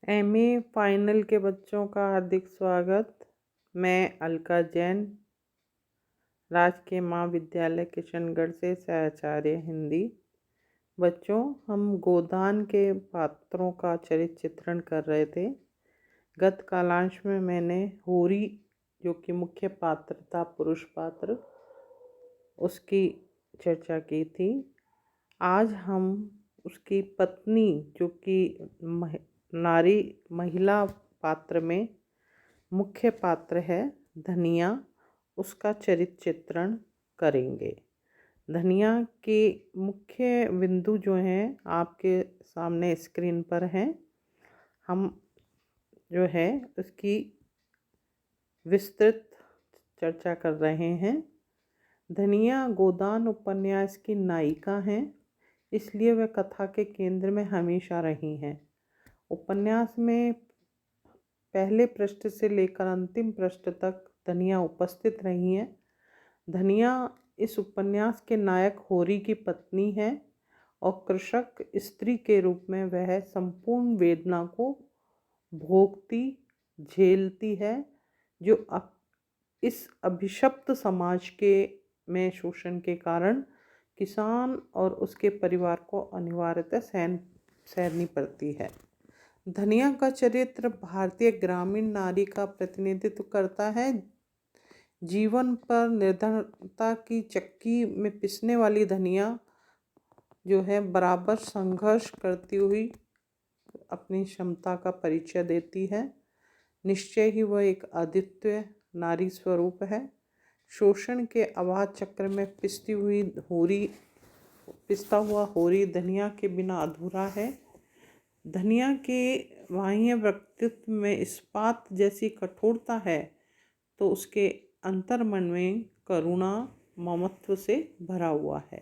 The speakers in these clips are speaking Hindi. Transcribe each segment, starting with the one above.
एमए फाइनल के बच्चों का हार्दिक स्वागत। मैं अलका जैन, राजकीय महाविद्यालय किशनगढ़ से सहआचार्य हिंदी। बच्चों, हम गोदान के पात्रों का चरित्र चित्रण कर रहे थे। गत कालांश में मैंने होरी, जो कि मुख्य पात्र था, पुरुष पात्र, उसकी चर्चा की थी। आज हम उसकी पत्नी, जो कि महिला पात्र में मुख्य पात्र है, धनिया, उसका चरित्र चित्रण करेंगे। धनिया के मुख्य बिंदु जो हैं आपके सामने स्क्रीन पर हैं। हम जो है उसकी विस्तृत चर्चा कर रहे हैं। धनिया गोदान उपन्यास की नायिका हैं, इसलिए वह कथा के केंद्र में हमेशा रही हैं। उपन्यास में पहले पृष्ठ से लेकर अंतिम पृष्ठ तक धनिया उपस्थित रही हैं। धनिया इस उपन्यास के नायक होरी की पत्नी है और कृषक स्त्री के रूप में वह संपूर्ण वेदना को भोगती, झेलती है, जो इस अभिशप्त समाज के में शोषण के कारण किसान और उसके परिवार को अनिवार्यतः सहनी पड़ती है। धनिया का चरित्र भारतीय ग्रामीण नारी का प्रतिनिधित्व करता है। जीवन पर निर्धनता की चक्की में पिसने वाली धनिया जो है बराबर संघर्ष करती हुई अपनी क्षमता का परिचय देती है। निश्चय ही वह एक अद्वितीय नारी स्वरूप है। शोषण के अवाध चक्र में पिसता हुआ होरी धनिया के बिना अधूरा है। धनिया के बाह्य व्यक्तित्व में इस्पात जैसी कठोरता है, तो उसके अंतर्मन में करुणा, ममत्व से भरा हुआ है।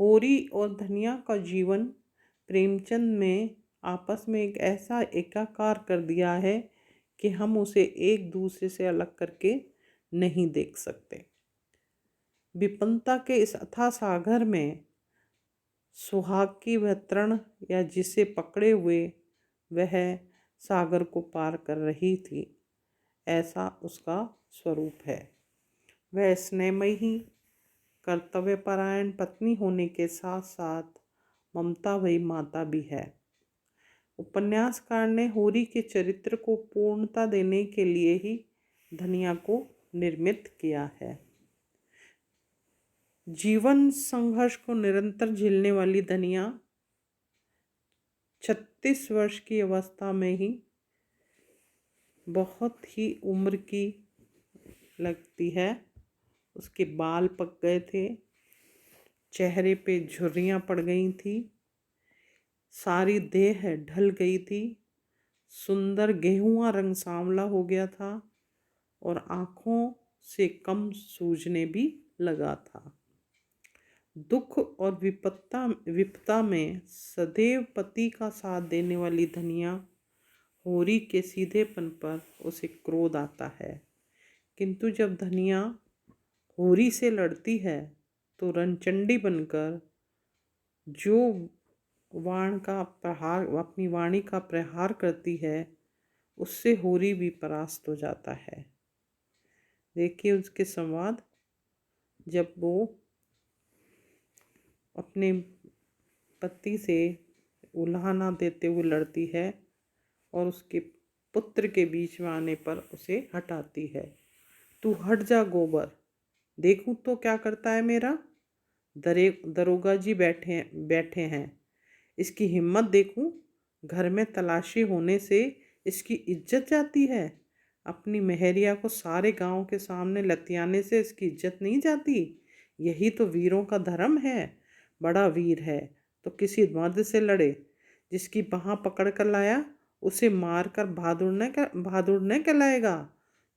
होरी और धनिया का जीवन प्रेमचंद में आपस में एक ऐसा एकाकार कर दिया है कि हम उसे एक दूसरे से अलग करके नहीं देख सकते। विपन्नता के इस अथाह सागर में सुहाग की वह तृण, या जिसे पकड़े हुए वह सागर को पार कर रही थी, ऐसा उसका स्वरूप है। वह स्नेहमयी, कर्तव्यपरायण पत्नी होने के साथ साथ ममता भरी माता भी है। उपन्यासकार ने होरी के चरित्र को पूर्णता देने के लिए ही धनिया को निर्मित किया है। जीवन संघर्ष को निरंतर झेलने वाली धनिया 36 वर्ष की अवस्था में ही बहुत ही उम्र की लगती है। उसके बाल पक गए थे, चेहरे पे झुर्रियाँ पड़ गई थी, सारी देह ढल गई थी, सुंदर गेहुआ रंग सांवला हो गया था और आँखों से कम सूझने भी लगा था। दुख और विपदा में सदैव पति का साथ देने वाली धनिया होरी के सीधेपन पर उसे क्रोध आता है, किंतु जब धनिया होरी से लड़ती है तो रणचंडी बनकर जो अपनी वाणी का प्रहार करती है, उससे होरी भी परास्त हो जाता है। देखिए उसके संवाद। जब वो अपने पति से उल्हाना देते हुए लड़ती है और उसके पुत्र के बीच में आने पर उसे हटाती है। तू हट जा गोबर, देखूं तो क्या करता है मेरा। दरोगा जी बैठे हैं, इसकी हिम्मत देखूं। घर में तलाशी होने से इसकी इज्जत जाती है। अपनी मेहरिया को सारे गांव के सामने लतियाने से इसकी इज्जत नहीं जाती। यही तो वीरों का धर्म है। बड़ा वीर है तो किसी मर्द से लड़े, जिसकी बाह पकड़ कर लाया उसे मार कर बहादुर न कहलाएगा।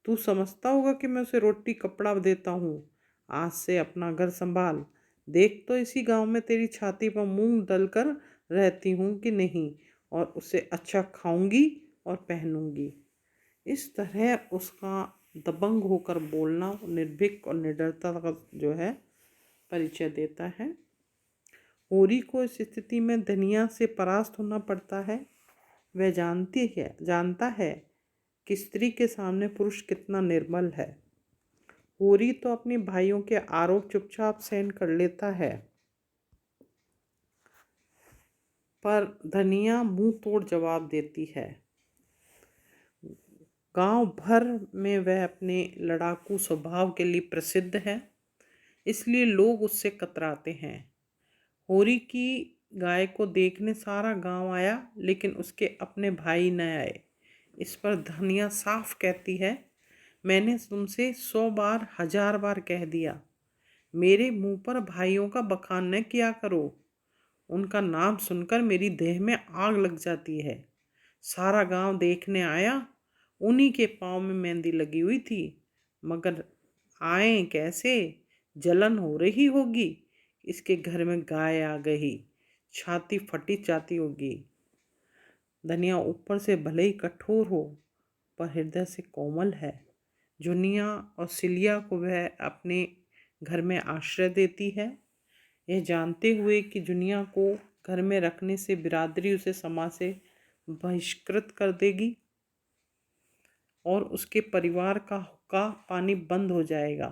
तू समझता होगा कि मैं उसे रोटी कपड़ा देता हूँ। आज से अपना घर संभाल। देख तो इसी गांव में तेरी छाती पर मूंग डलकर रहती हूँ कि नहीं, और उसे अच्छा खाऊंगी और पहनूंगी। इस तरह उसका दबंग होकर बोलना निर्भीक और निडरता का जो है परिचय देता है। होरी को इस स्थिति में धनिया से परास्त होना पड़ता है। वह जानता है कि स्त्री के सामने पुरुष कितना निर्बल है। होरी तो अपने भाइयों के आरोप चुपचाप सहन कर लेता है, पर धनिया मुंह तोड़ जवाब देती है। गांव भर में वह अपने लड़ाकू स्वभाव के लिए प्रसिद्ध है, इसलिए लोग उससे कतराते हैं। होरी की गाय को देखने सारा गांव आया, लेकिन उसके अपने भाई न आए। इस पर धनिया साफ कहती है, मैंने तुमसे 100 बार 1000 बार कह दिया, मेरे मुंह पर भाइयों का बखान न किया करो। उनका नाम सुनकर मेरी देह में आग लग जाती है। सारा गांव देखने आया, उन्हीं के पाँव में मेहंदी लगी हुई थी, मगर आए कैसे? जलन हो रही होगी, इसके घर में गाय आ गई, छाती फटी जाती होगी। धनिया ऊपर से भले ही कठोर हो, पर हृदय से कोमल है। जुनिया और सिलिया को वह अपने घर में आश्रय देती है, यह जानते हुए कि जुनिया को घर में रखने से बिरादरी उसे समाज से बहिष्कृत कर देगी और उसके परिवार का हुक्का पानी बंद हो जाएगा।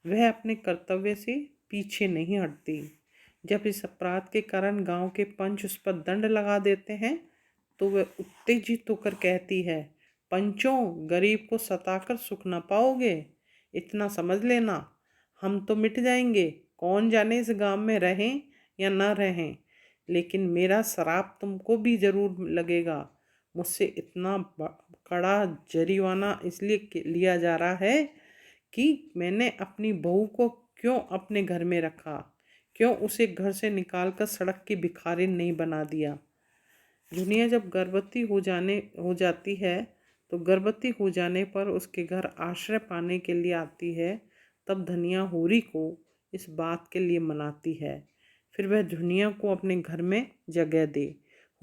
वह अपने कर्तव्य से पीछे नहीं हटती। जब इस अपराध के कारण गांव के पंच उस पर दंड लगा देते हैं, तो वह उत्तेजित होकर कहती है, पंचों, गरीब को सताकर सुख न पाओगे। इतना समझ लेना, हम तो मिट जाएंगे, कौन जाने इस गांव में रहें या न रहें, लेकिन मेरा श्राप तुमको भी जरूर लगेगा। मुझसे इतना कड़ा जरिमाना इसलिए लिया जा रहा है कि मैंने अपनी बहू को क्यों अपने घर में रखा, क्यों उसे घर से निकालकर सड़क की भिखारिन नहीं बना दिया। जुनिया जब गर्भवती हो जाती है, तो गर्भवती हो जाने पर उसके घर आश्रय पाने के लिए आती है। तब धनिया होरी को इस बात के लिए मनाती है, फिर वह जुनिया को अपने घर में जगह दे।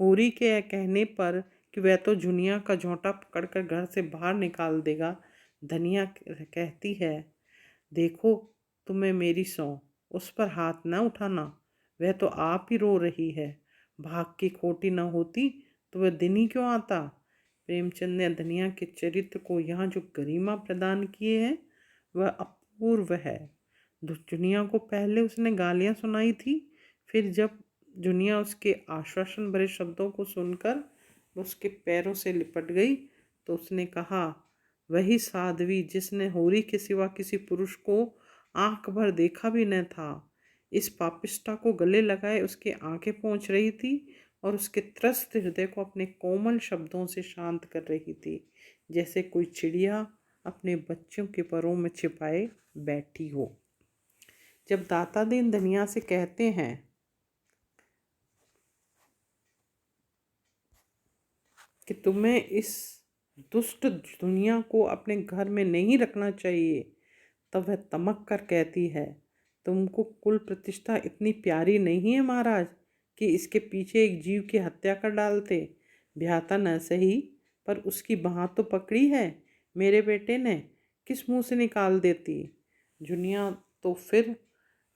होरी के यह कहने पर कि वह तो जुनिया का झोंटा पकड़कर घर से बाहर निकाल देगा, धनिया कहती है, देखो तुम्हें मेरी सौं, उस पर हाथ न उठाना, वह तो आप ही रो रही है। भाग की खोटी न होती तो वह दिन ही क्यों आता। प्रेमचंद ने धनिया के चरित्र को यहाँ जो गरिमा प्रदान किए हैं, वह अपूर्व है। जुनिया को पहले उसने गालियाँ सुनाई थी, फिर जब जुनिया उसके आश्वासन भरे शब्दों को सुनकर उसके पैरों से लिपट गई, तो उसने कहा, वही साध्वी जिसने होरी के सिवा किसी पुरुष को आंख भर देखा भी न था, इस पापिष्टा को गले लगाए उसकी आंखें पोंछ रही थी और उसके त्रस्त हृदय को अपने कोमल शब्दों से शांत कर रही थी, जैसे कोई चिड़िया अपने बच्चों के परों में छिपाए बैठी हो। जब दाता दीन धनिया से कहते हैं कि तुम्हें इस दुष्ट दुनिया को अपने घर में नहीं रखना चाहिए, तब वह तमक कर कहती है, तुमको कुल प्रतिष्ठा इतनी प्यारी नहीं है महाराज कि इसके पीछे एक जीव की हत्या कर डालते। ब्याहता न सही, पर उसकी बाँह तो पकड़ी है, मेरे बेटे ने किस मुंह से निकाल देती। जुनिया तो फिर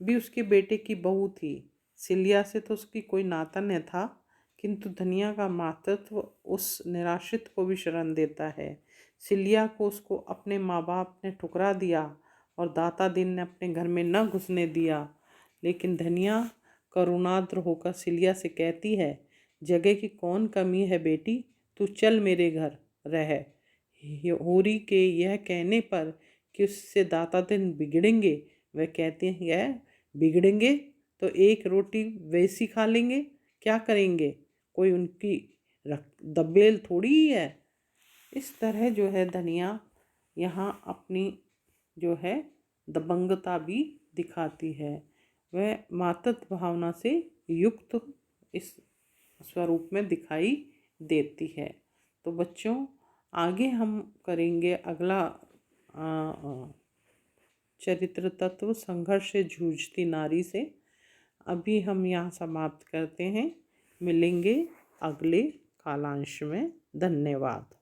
भी उसके बेटे की बहू थी, सिलिया से तो उसकी कोई नाता न था, किंतु धनिया का मातृत्व उस निराश्रित को भी शरण देता है। सिलिया को उसको अपने माँ बाप ने ठुकरा दिया और दाता दीन ने अपने घर में न घुसने दिया, लेकिन धनिया करुणाद्र होकर सिलिया से कहती है, जगह की कौन कमी है बेटी, तू चल मेरे घर रह। होरी के यह कहने पर कि उससे दाता दीन बिगड़ेंगे, वह कहते हैं, बिगड़ेंगे तो एक रोटी वैसी खा लेंगे, क्या करेंगे, कोई उनकी दबेल थोड़ी ही है। इस तरह जो है धनिया यहाँ अपनी जो है दबंगता भी दिखाती है, वह मातृत्व भावना से युक्त इस स्वरूप में दिखाई देती है। तो बच्चों, आगे हम करेंगे अगला चरित्र तत्व संघर्ष से जूझती नारी से। अभी हम यहाँ समाप्त करते हैं, मिलेंगे अगले कालांश में। धन्यवाद।